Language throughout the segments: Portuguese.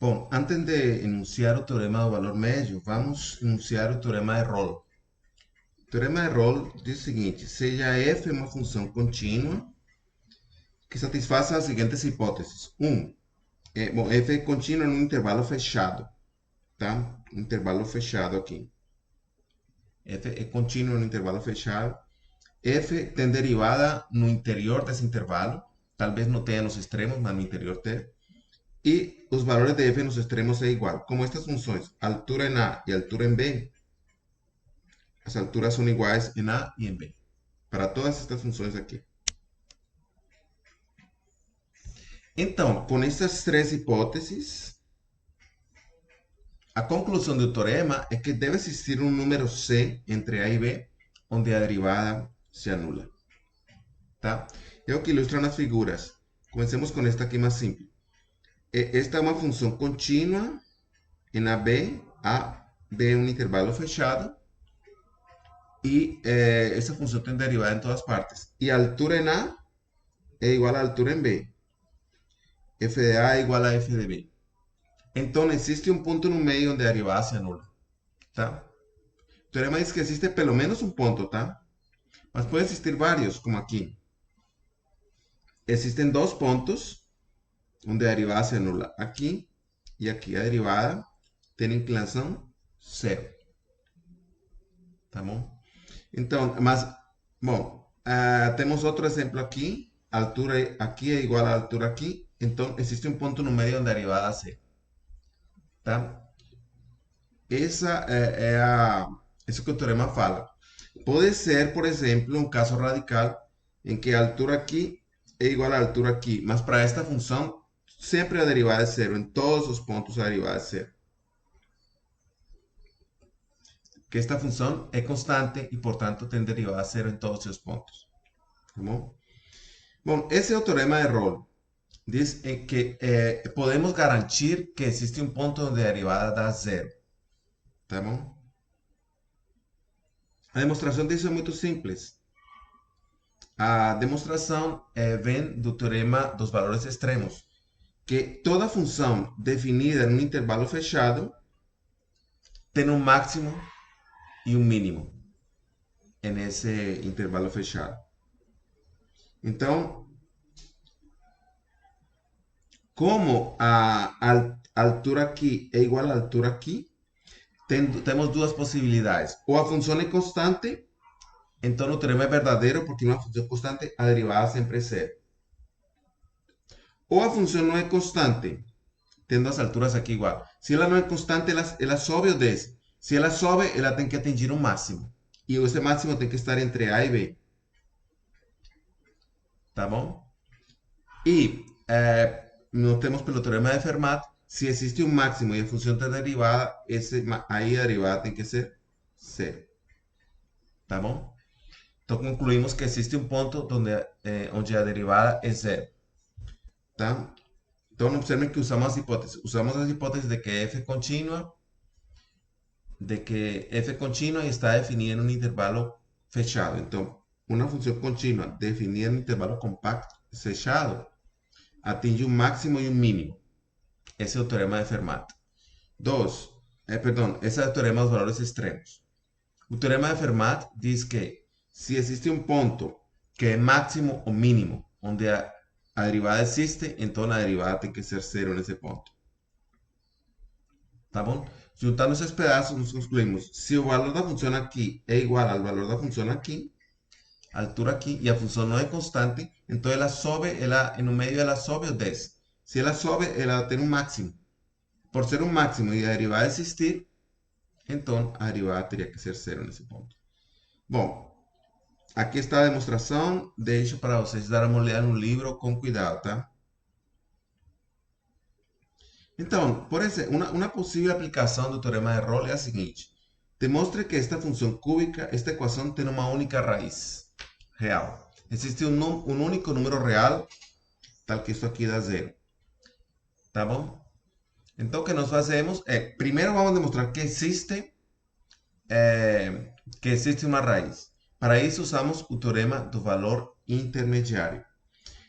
Bom, antes de enunciar o teorema do valor médio, vamos enunciar o teorema de Rolle. O teorema de Rolle diz o seguinte: seja f uma função contínua que satisfaça as seguintes hipóteses. F é contínua num intervalo fechado, tá? Intervalo fechado aqui. F é contínuo no intervalo fechado. F tem derivada no interior desse intervalo. Talvez não tenha nos extremos, mas no interior tem. E os valores de f nos extremos é igual. Como estas funções, altura em A e altura em B, as alturas são iguais em A e em B. Para todas estas funções aqui. Então, com essas três hipóteses, a conclusão do teorema é que deve existir um número C entre A e B, onde a derivada se anula. Tá? É o que ilustram as figuras. Comecemos com esta aqui mais simples. Esta é uma função contínua em AB. A, B é um intervalo fechado. E essa função tem derivada em todas partes. E a altura em A é igual à altura em B. F de A é igual a F de B. Então, existe um ponto no meio onde a derivada se anula. Tá? O teorema diz que existe pelo menos um ponto, tá? Mas pode existir vários, como aqui. Existem dois pontos onde a derivada se anula. Aqui e aqui. A derivada tem inclinação zero. Tá bom? Então, temos outro exemplo aqui. A altura aqui é igual à altura aqui. Então, existe um ponto no meio onde a derivada é zero. Tá? Essa isso que o teorema fala. Pode ser, por exemplo, um caso radical em que a altura aqui é igual à altura aqui, mas para esta função sempre a derivada é zero. Em todos os pontos a derivada é zero. Que esta função é constante e, portanto, tem derivada zero em todos os pontos. Tá bom? Bom, esse é o teorema de Rolle. Diz que podemos garantir que existe um ponto onde a derivada dá zero. Tá bom? A demonstração disso é muito simples. A demonstração vem do teorema dos valores extremos, que toda função definida em um intervalo fechado tem um máximo e um mínimo nesse intervalo fechado. Então, como a altura aqui é igual à altura aqui, temos duas possibilidades. Ou a função é constante, então o teorema é verdadeiro, porque uma função constante, a derivada sempre é zero. Ou a função não é constante, tendo as alturas aqui igual. Se ela não é constante, ela sobe ou desce. Se ela sobe, ela tem que atingir um máximo. E esse máximo tem que estar entre A e B. Tá bom? E notemos pelo teorema de Fermat, se existe um máximo e a função está derivada, aí a derivada tem que ser zero. Tá bom? Então concluímos que existe um ponto onde a derivada é zero. Tá? Então observen que usamos as hipóteses. Usamos as hipóteses de que f é contínua, e está definida em um intervalo fechado. Então, uma função contínua definida em um intervalo compacto fechado atinge um máximo e um mínimo. Esse é o teorema de Fermat. Esse é o teorema dos valores extremos. O teorema de Fermat diz que se existe um ponto que é máximo ou mínimo, onde a derivada existe, então a derivada tem que ser zero nesse ponto. Tá bom? Juntando esses pedaços, nós concluímos. Se o valor da função aqui é igual ao valor da função aqui, a altura aqui, e a função não é constante, então ela sobe, no meio ela sobe ou desce. Se ela sobe, ela tem um máximo. Por ser um máximo e a derivada existir, então a derivada teria que ser zero nesse ponto. Bom, aqui está a demonstração. Deixo para vocês dar uma olhada no livro com cuidado, tá? Então, por exemplo, uma possível aplicação do teorema de Rolle é a seguinte. Demonstre que esta função cúbica, esta equação tem uma única raiz real. Existe um único número real, tal que isso aqui dá zero. Tá bom? Então, o que nós fazemos é, primeiro vamos demonstrar que existe uma raiz. Para isso, usamos o teorema do valor intermediário.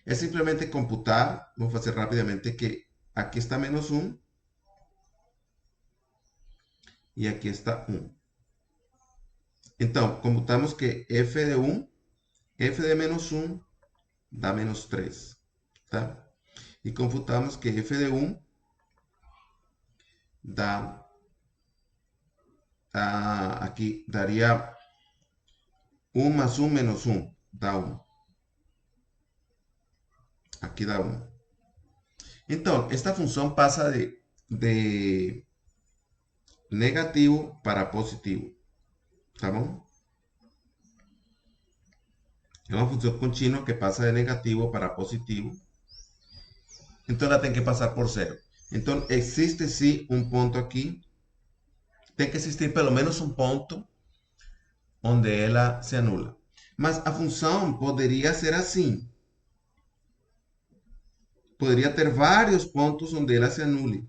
É simplesmente computar, vou fazer rapidamente que aqui está menos 1, e aqui está 1. Então, computamos que f de 1, f de menos 1 dá menos 3, tá? E computamos que f de 1 dá, aqui daria 1 más 1 menos 1, dá 1. Aqui dá 1. Então, esta função passa de negativo para positivo, tá bom? É uma função contínua que passa de negativo para positivo. Então, ela tem que passar por zero. Então, existe sim um ponto aqui. Tem que existir pelo menos um ponto onde ela se anula. Mas a função poderia ser assim. Poderia ter vários pontos onde ela se anule.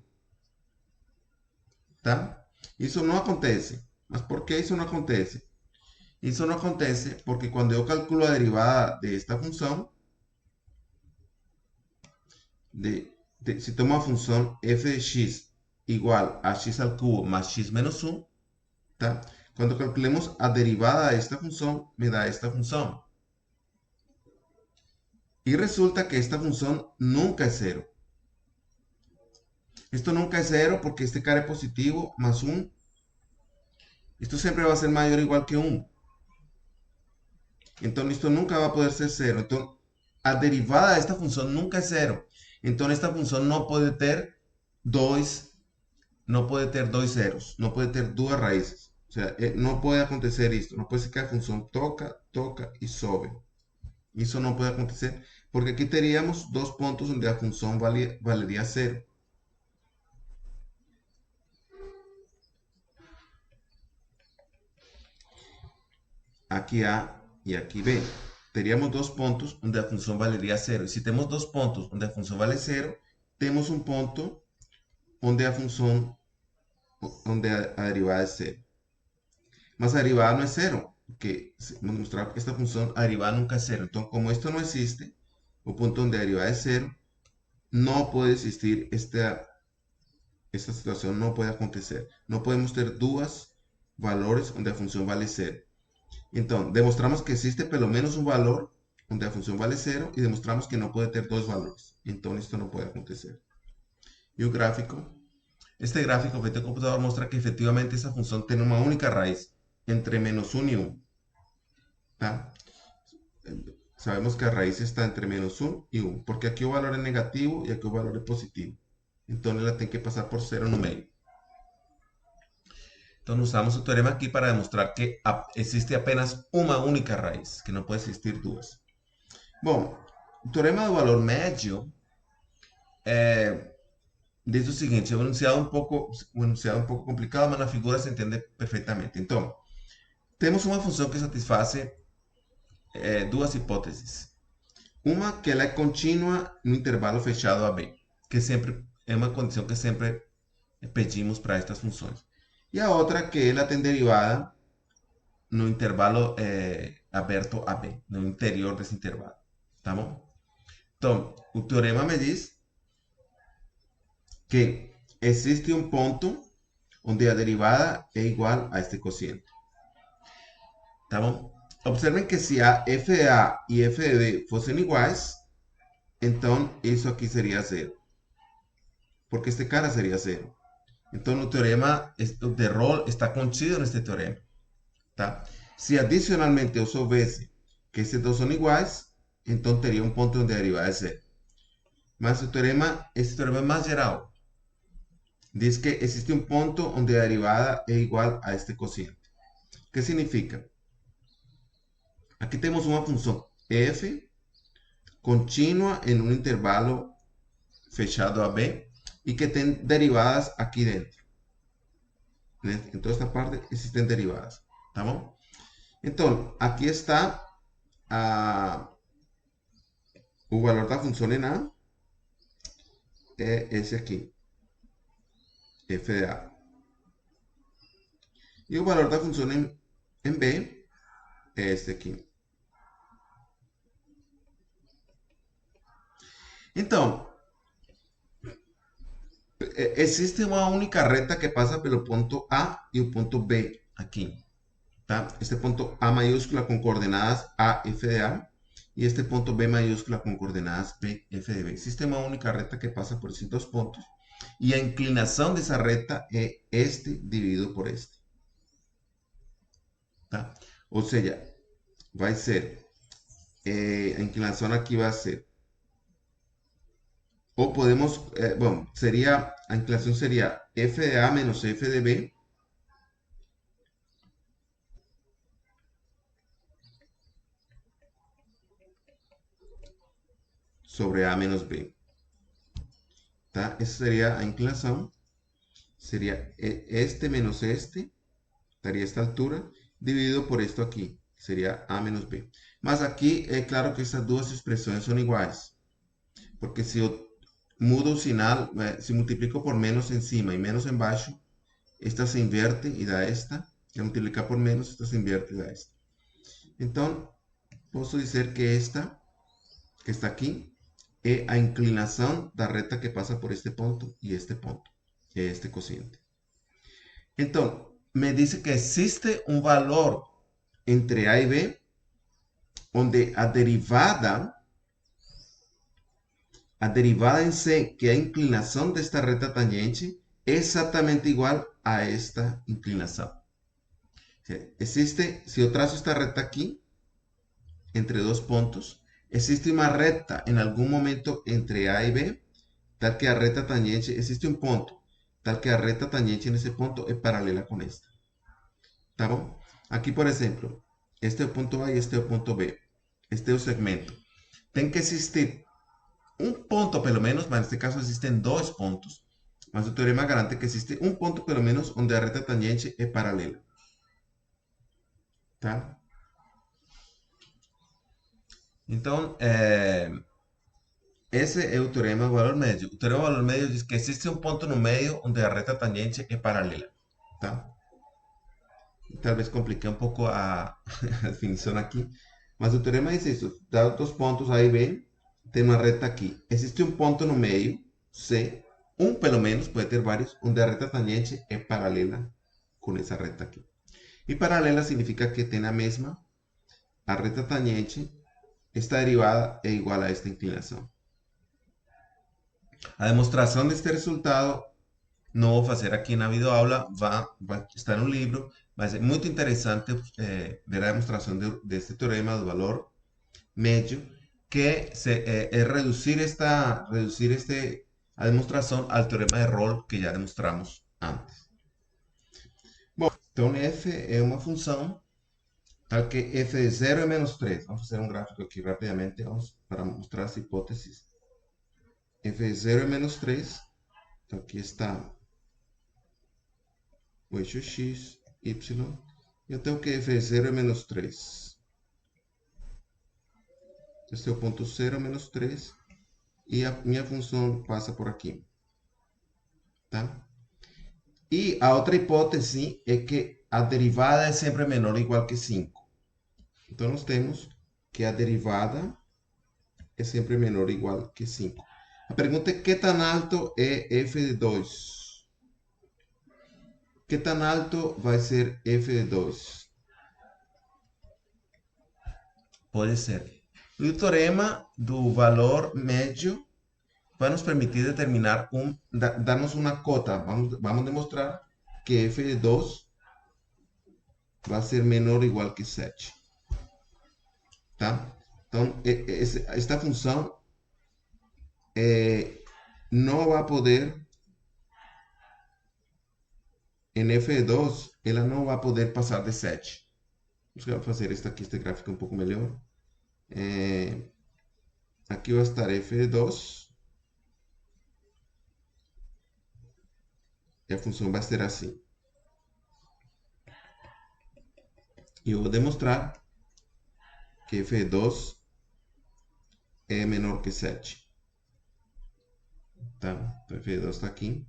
Tá? Isso não acontece. Mas por que isso não acontece? Isso não acontece porque quando eu calculo a derivada desta função, se tomo uma função f de x igual a x al cubo más x menos 1, tá? Quando calculemos a derivada desta função, me dá esta função. Y resulta que esta función nunca es cero. Esto nunca es cero porque este cara es positivo más 1. Esto siempre va a ser mayor o igual que 1. Entonces esto nunca va a poder ser cero. Entonces, a derivada de esta función nunca es cero. Entonces esta función no puede tener dos ceros. No puede tener dos raíces. O sea, no puede acontecer esto. No puede ser que la función toca, toca y sobe. Eso no puede acontecer porque aquí tendríamos dos puntos donde la función valería cero. Aquí A y aquí B. Teríamos dos puntos donde la función valería cero. Y si tenemos dos puntos donde la función vale cero, tenemos un punto donde la función, donde a derivada es cero. Mas a derivada no es cero, porque hemos mostrado que esta función a derivada nunca es cero. Entonces, como esto no existe, un punto donde la derivada es cero, no puede existir esta situación, no puede acontecer. No podemos tener dos valores donde la función vale cero. Entonces, demostramos que existe pelo menos un valor donde la función vale cero y demostramos que no puede tener dos valores. Entonces, esto no puede acontecer. Y un gráfico. Este gráfico feito de computador muestra que efectivamente esa función tiene una única raíz entre menos 1 y 1. ¿Tá? Sabemos que la raíz está entre menos 1 y 1, porque aquí el valor es negativo y aquí el valor es positivo. Entonces, la tiene que pasar por cero en medio. Entonces usamos el teorema aquí para demostrar que existe apenas una única raíz, que no puede existir dos. Bom, o teorema do valor médio diz o seguinte, é um enunciado um pouco complicado, mas na figura se entende perfeitamente. Então, temos uma função que satisfaz duas hipóteses. Uma que ela é contínua no intervalo fechado a b, que sempre é uma condição que sempre pedimos para estas funções. E a outra que ela tem derivada no intervalo aberto a b, no interior desse intervalo. Tá bom? Então, o teorema me diz que existe um ponto onde a derivada é igual a este cociente. Tá bom? Observen que se a f de a e f de b fossem iguais, então isso aqui seria zero. Porque este cara seria zero. Então o teorema de Rolle está contido neste teorema. Tá? Se adicionalmente eu soubesse que esses dois são iguais, então teria um ponto onde a derivada é zero. Mas este teorema é mais geral. Diz que existe um ponto onde a derivada é igual a este cociente. O que significa? Aqui temos uma função f contínua em um intervalo fechado a b e que tem derivadas aqui dentro. Em toda esta parte existem derivadas. Tá bom? Então, aqui está o valor da função em A. É esse aqui. F de A. E o valor da função em B é este aqui. Então, existe uma única reta que passa pelo ponto A e o ponto B aqui. Tá? Este ponto A maiúscula com coordenadas A, F de A e este ponto B maiúscula com coordenadas B, F de B. Existe uma única reta que passa por esses dois pontos e a inclinação dessa reta é este dividido por este. Tá? Ou seja, vai ser, a inclinação aqui vai ser, ou podemos, bom, seria, a inclinação seria F de A menos F de B sobre A menos B. Tá? Essa seria a inclinação. Seria este menos este, daría esta altura, dividido por esto aquí, sería A menos B. Mas aqui é claro que essas duas expressões são iguais, porque se eu mudo o sinal, se multiplico por menos em cima e menos embaixo, esta se inverte e dá esta, e ao multiplicar por menos, esta se inverte e dá esta. Então, posso dizer que esta, que está aqui, é a inclinação da reta que passa por este ponto, é este cociente. Então, me dice que existe un valor entre A y B, onde a derivada em C, que é a inclinação desta reta tangente, é exatamente igual a esta inclinação. Existe, se eu traço esta reta aqui, entre dois pontos, existe uma reta em algum momento entre A e B, tal que a reta tangente, existe um ponto, tal que a reta tangente nesse ponto é paralela com esta. Tá bom? Aqui, por exemplo, este é o ponto A e este é o ponto B. Este é o segmento. Tem que existir um ponto, pelo menos, mas neste caso existem dois pontos. Mas o teorema garante que existe um ponto, pelo menos, onde a reta tangente é paralela. Tá? Então, esse é o teorema do valor médio. O teorema do valor médio diz que existe um ponto no meio onde a reta tangente é paralela. Tá? Talvez compliquei um pouco a definição aqui. Mas o teorema diz isso. Dados os pontos A e B, tem uma reta aqui. Existe um ponto no meio, C, um pelo menos, pode ter vários, onde a reta tangente é paralela com essa reta aqui. E paralela significa que tem a mesma, a reta tangente, esta derivada é igual a esta inclinação. A demonstração deste resultado não vou fazer aqui na videoaula, vai estar no livro, mas é muito interessante ver a demonstração deste teorema do valor médio, que é reduzir a demonstração ao teorema de Rolle que já demonstramos antes. Bom, então f é uma função tal que f de 0 é menos 3. Vamos fazer um gráfico aqui rapidamente para mostrar as hipóteses. F de 0 é menos 3. Então aqui está o eixo x, y. Eu tenho que f de 0 é menos 3. Este é o ponto 0, menos 3. E a minha função passa por aqui. Tá? E a outra hipótese é que a derivada é sempre menor ou igual que 5. Então, nós temos que a derivada é sempre menor ou igual que 5. A pergunta é que tão alto é f de 2? Que tão alto vai ser f de 2? Pode ser. O teorema do valor médio vai nos permitir determinar darnos uma cota. Vamos demonstrar que f de 2 vai ser menor ou igual que 7. Tá? Então, esta função não vai poder, em f de 2, ela não vai poder passar de 7. Vamos fazer este gráfico um pouco melhor. Aqui vai estar f de 2. E a função vai ser assim. E eu vou demonstrar que f de 2 é menor que 7. Tá? Então, f de 2 está aqui.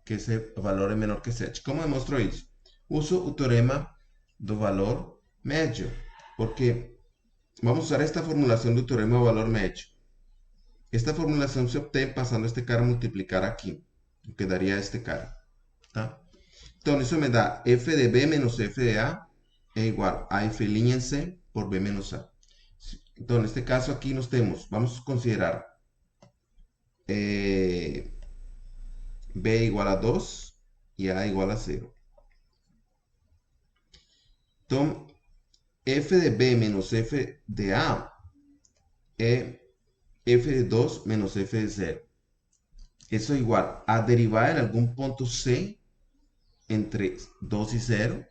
Que esse valor é menor que 7. Como demonstro isso? Uso o teorema do valor médio. Porque vamos usar esta formulação do teorema do valor médio. Esta formulação se obtém passando este cara a multiplicar aqui. Quedaria este cara, tá? Então, isso me dá f de b menos f de a é igual a f' em C por b menos a. Então, neste caso aqui nós temos, vamos considerar b igual a 2 e a igual a 0. Então, f de b menos f de a é f de 2 menos f de 0. Isso é igual a derivar em algum ponto C entre 2 e 0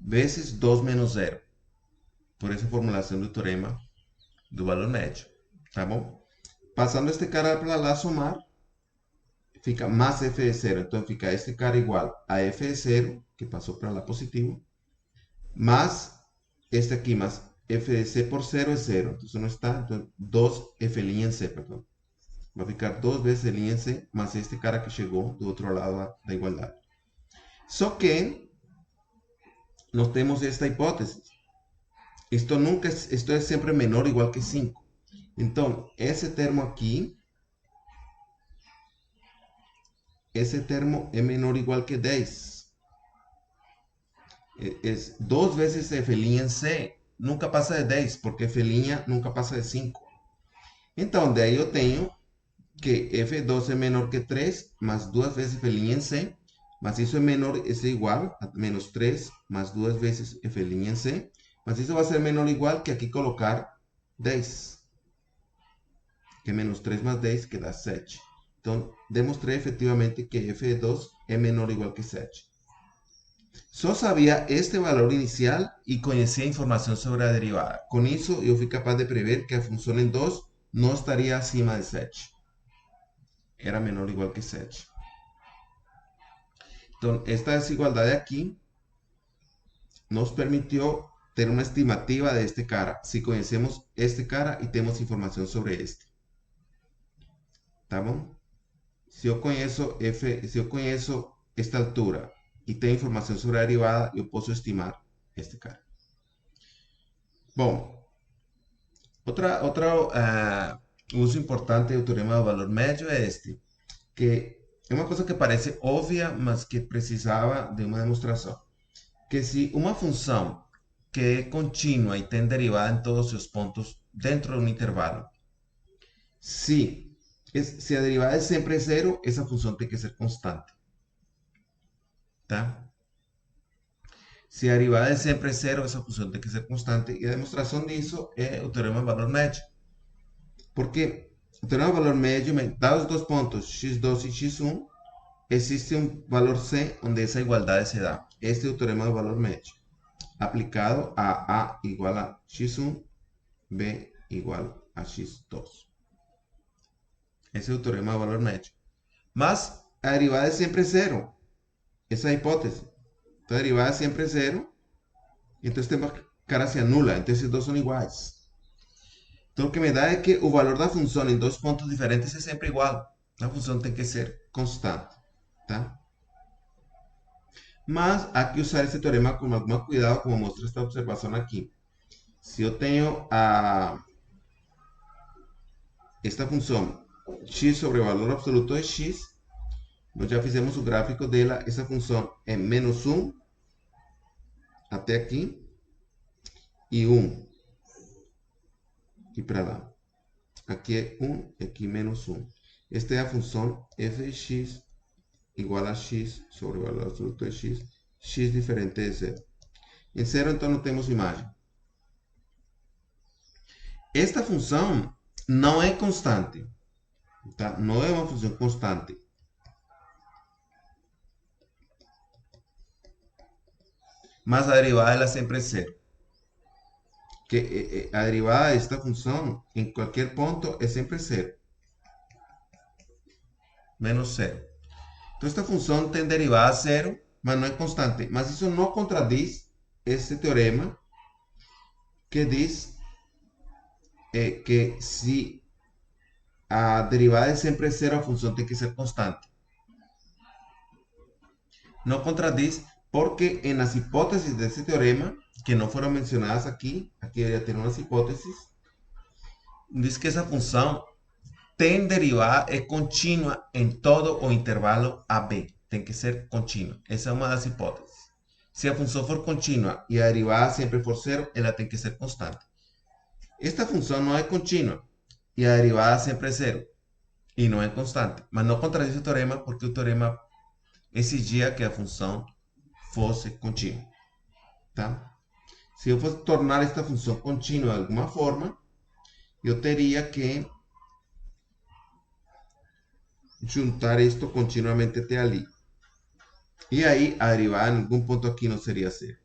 vezes 2 menos 0. Por essa formulação do teorema do valor médio. Tá bom? Passando este cara para lá somar, fica mais f de 0. Então fica este cara igual a f de 0, que passou para lá positivo, más este aqui, más f de c por 0 é 0. Então isso não está. Então 2f' em c, perdão. Vai ficar 2 vezes f' em c, mais este cara que chegou do outro lado da igualdade. Só que nós temos esta hipótese. Isto é sempre menor ou igual que 5. Então, esse termo aqui, esse termo é menor ou igual que 10. É 2 vezes f' em c nunca passa de 10, porque f' nunca passa de 5. Então, daí eu tenho que f2 é menor que 3, mais 2 vezes f' em c, mas isso é menor, isso é igual a menos 3, mais 2 vezes f' em c, mas isso vai ser menor ou igual que aqui colocar 10. Que menos 3 mais 10, que dá 7. Então, demonstrei efetivamente que f de 2 é menor ou igual que 7. Só sabia este valor inicial e conhecia a informação sobre a derivada. Com isso, eu fui capaz de prever que a função em 2 não estaria acima de 7. Era menor ou igual que 7. Então, esta desigualdade aqui nos permitiu ter uma estimativa de este cara, se conhecemos este cara e temos informação sobre este. Tá bom? Se eu conheço esta altura e tenho informação sobre a derivada, eu posso estimar este cara. Bom, outro uso importante do teorema do valor médio é este, que é uma coisa que parece óbvia, mas que precisava de uma demonstração. Que se uma função que é contínua e tem derivada em todos os seus pontos dentro de um intervalo, se a derivada é sempre zero, essa função tem que ser constante. Tá? Se a derivada é sempre zero, essa função tem que ser constante. E a demonstração disso é o teorema do valor médio. Porque o teorema do valor médio, dados os dois pontos x2 e x1, existe um valor C onde essa igualdade se dá. Este é o teorema do valor médio. Aplicado a A igual a x1, B igual a x2. Esse é o teorema do valor médio. Mas a derivada é sempre zero. Essa é a hipótese. Então a derivada é sempre zero. Então este cara se anula. Então esses dois são iguais. Então o que me dá é que o valor da função em dois pontos diferentes é sempre igual. A função tem que ser constante. Tá? Mas há que usar esse teorema com algum cuidado, como mostra esta observação aqui. Se eu tenho esta função x sobre o valor absoluto de x, nós já fizemos o gráfico dela, essa função é menos 1 até aqui e 1 e para lá. Aqui é 1 e aqui menos 1. Esta é a função f de x igual a x sobre o valor absoluto de x, x diferente de 0. Em 0, então, não temos imagem. Esta função não é constante. Tá? Não é uma função constante. Mas a derivada ela sempre é zero. Que a derivada desta função em qualquer ponto é sempre zero. Menos zero. Então esta função tem derivada zero, mas não é constante. Mas isso não contradiz esse teorema que diz que se a derivada é sempre zero, a função tem que ser constante. Não contradiz porque nas hipóteses desse teorema, que não foram mencionadas aqui deveria ter umas hipóteses, diz que essa função tem derivada é contínua em todo o intervalo AB. Tem que ser contínua. Essa é uma das hipóteses. Se a função for contínua e a derivada sempre for zero, ela tem que ser constante. Esta função não é contínua e a derivada sempre é zero e não é constante. Mas não contradiz o teorema porque o teorema exigia que a função fosse contínua. Tá? Se eu fosse tornar esta função contínua de alguma forma, eu teria que juntar isto continuamente até ali. E aí, a derivada em algum ponto aqui não seria zero.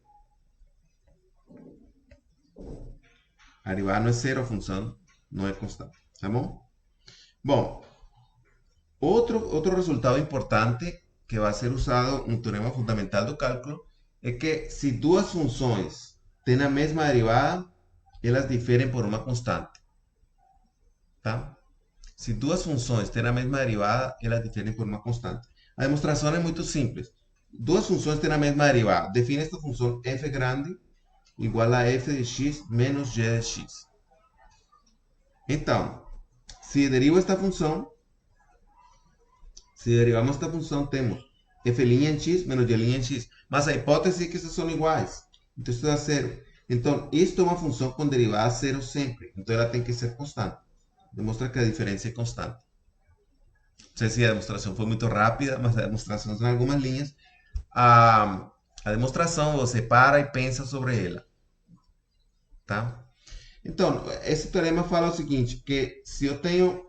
A derivada não é zero, a função não é constante. Tá bom? Bom, outro resultado importante que vai ser usado no teorema fundamental do cálculo é que se duas funções têm a mesma derivada, elas diferem por uma constante. Tá? Se duas funções têm a mesma derivada, elas diferem por uma constante. A demonstração é muito simples. Duas funções têm a mesma derivada. Define esta função f grande igual a f de x menos g de x. Então, se derivo esta função, se derivamos esta função, temos f' em x menos g' em x. Mas a hipótese é que essas são iguais. Então, isso dá zero. Então, isto é uma função com derivada zero sempre. Então, ela tem que ser constante. Demonstra que a diferença é constante. Não sei se a demonstração foi muito rápida, mas a demonstração são algumas linhas. A demonstração, você para e pensa sobre ela. Tá? Então, esse teorema fala o seguinte, que se eu tenho...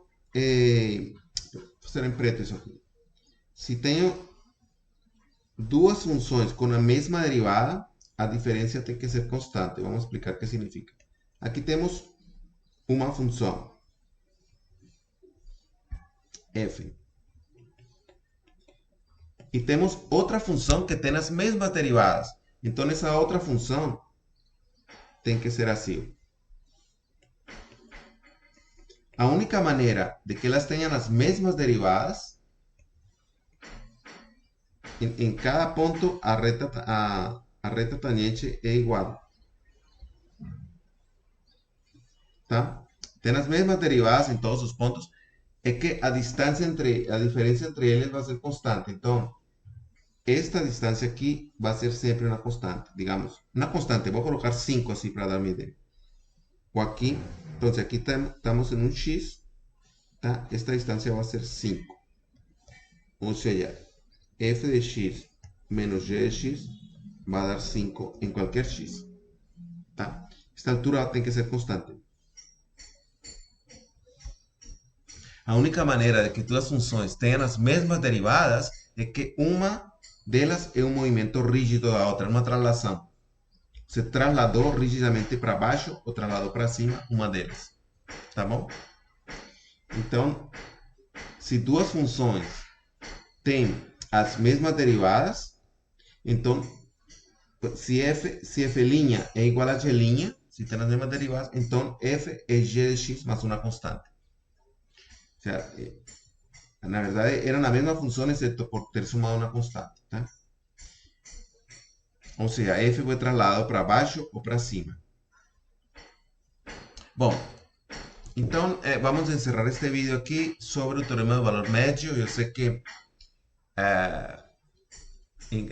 vou fazer em preto isso aqui. Se tenho duas funções com a mesma derivada, a diferença tem que ser constante. Vamos explicar o que significa. Aqui temos uma função f. E temos outra função que tem as mesmas derivadas. Então, essa outra função tem que ser assim. A única maneira de que elas tenham as mesmas derivadas, em cada ponto a reta tangente é igual. Tá? Tem as mesmas derivadas em todos os pontos, é que a diferença entre eles vai ser constante. Então, esta distância aqui vai ser sempre uma constante, digamos. Uma constante, vou colocar 5 assim para dar uma ideia. O aqui, então aqui estamos em um x, tá? Esta distância vai ser 5. Ou seja, f de x menos g de x vai dar 5 em qualquer x. Tá? Esta altura tem que ser constante. A única maneira de que duas funções tenham as mesmas derivadas é que uma delas é um movimento rígido da outra, uma traslação. Você trasladou rigidamente para baixo ou trasladou para cima uma delas. Tá bom? Então, se duas funções têm as mesmas derivadas, então, se f' é igual a g', se tem as mesmas derivadas, então f é g de x mais uma constante. O sea, na verdade, eram a mesma função, exceto por ter sumado uma constante. Tá? Ou seja, f foi trasladado para baixo ou para cima. Bom, então vamos encerrar este vídeo aqui sobre o teorema do valor médio. Eu sei que é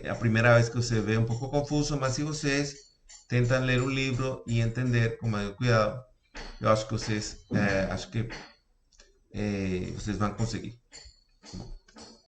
a primeira vez que você vê um pouco confuso, mas se vocês tentam ler o livro e entender com maior cuidado, eu acho que vocês vão conseguir.